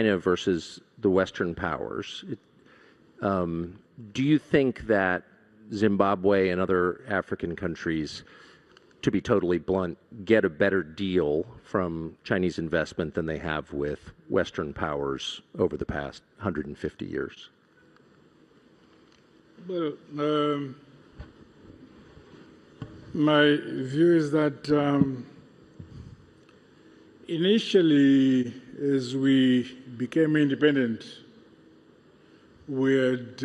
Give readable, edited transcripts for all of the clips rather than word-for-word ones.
China versus the Western powers. Do you think that Zimbabwe and other African countries, to be totally blunt, get a better deal from Chinese investment than they have with Western powers over the past 150 years? Well, my view is that initially, as we became independent, we had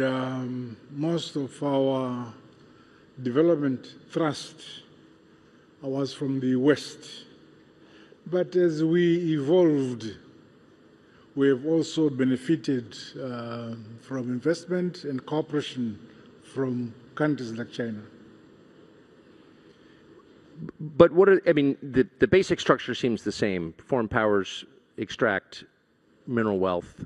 most of our development thrust was from the West. But as we evolved, we have also benefited from investment and cooperation from countries like China. But the basic structure seems the same. Foreign powers extract mineral wealth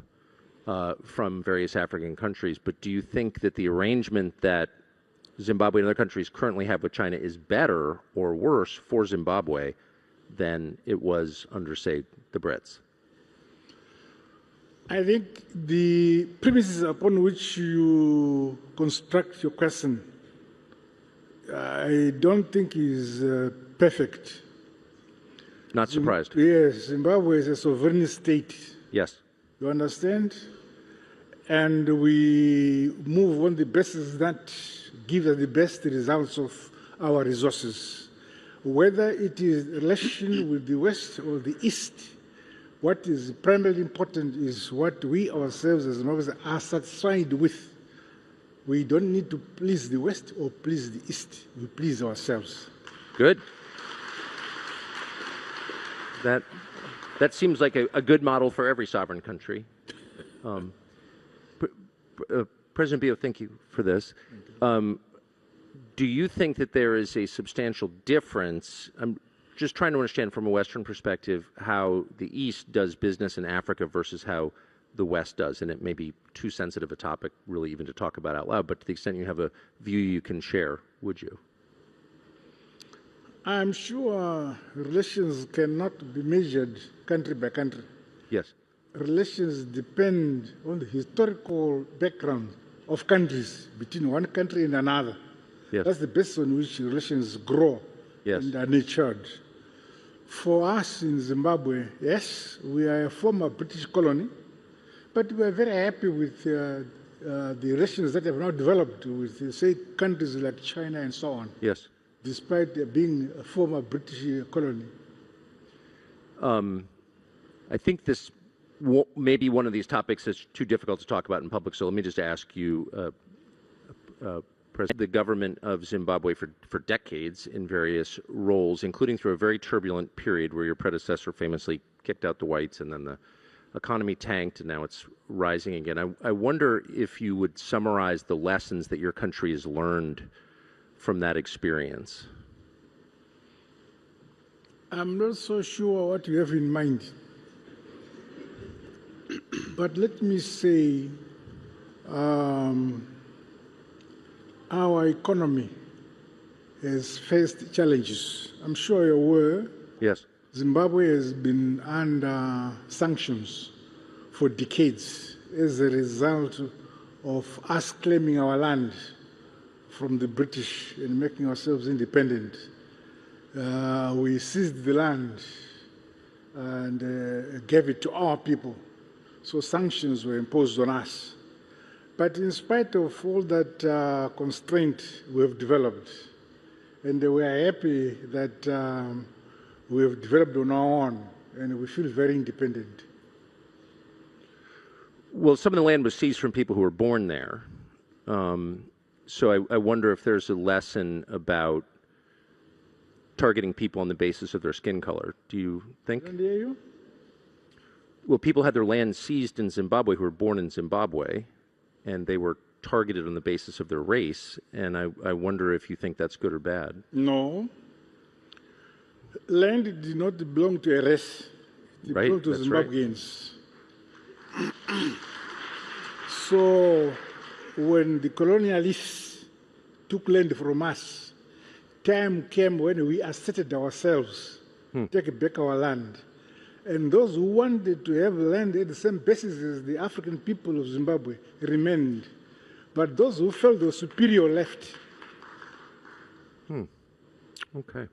from various African countries. But do you think that the arrangement that Zimbabwe and other countries currently have with China is better or worse for Zimbabwe than it was under, say, the Brits? I think the premises upon which you construct your question, I don't think is perfect. Not surprised. Yes, Zimbabwe is a sovereign state. Yes. You understand? And we move on the basis that gives us the best results of our resources. Whether it is relation with the West or the East, what is primarily important is what we ourselves as Zimbabweans are satisfied with. We don't need to please the West or please the East. We please ourselves. Good. That seems like a good model for every sovereign country. President Bio, thank you for this. Do you think that there is a substantial difference? I'm just trying to understand from a Western perspective how the East does business in Africa versus how the West does. And it may be too sensitive a topic really even to talk about out loud, but to the extent you have a view you can share, would you? I'm sure relations cannot be measured country by country. Yes. Relations depend on the historical background of countries between one country and another. Yes. That's the basis on which relations grow and are nurtured. For us in Zimbabwe, yes, we are a former British colony, but we are very happy with the relations that have now developed with, say, countries like China and so on. Yes. Despite being a former British colony. I think this may be one of these topics that's too difficult to talk about in public, so let me just ask you, President, the government of Zimbabwe for decades in various roles, including through a very turbulent period where your predecessor famously kicked out the whites and then the economy tanked and now it's rising again. I wonder if you would summarize the lessons that your country has learned from that experience. I'm not so sure what you have in mind. But let me say, our economy has faced challenges. I'm sure you're aware. Yes. Zimbabwe has been under sanctions for decades as a result of us claiming our land from the British and making ourselves independent. We seized the land and gave it to our people. So sanctions were imposed on us. But in spite of all that constraint we have developed, and we are happy that we have developed on our own, and we feel very independent. Well, some of the land was seized from people who were born there. So I wonder if there's a lesson about targeting people on the basis of their skin color. Do you think? I hear you. Well, people had their land seized in Zimbabwe who were born in Zimbabwe, and they were targeted on the basis of their race. And I wonder if you think that's good or bad. No. Land did not belong to a race. It belonged to Zimbabweans. Right. So when the colonialists took land from us, time came when we asserted ourselves, take back our land. And those who wanted to have land at the same basis as the African people of Zimbabwe remained. But those who felt they were superior left. Okay.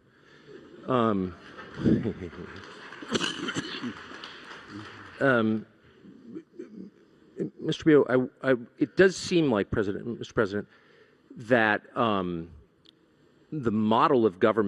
Mr. Bio, it does seem like, Mr. President, that the model of government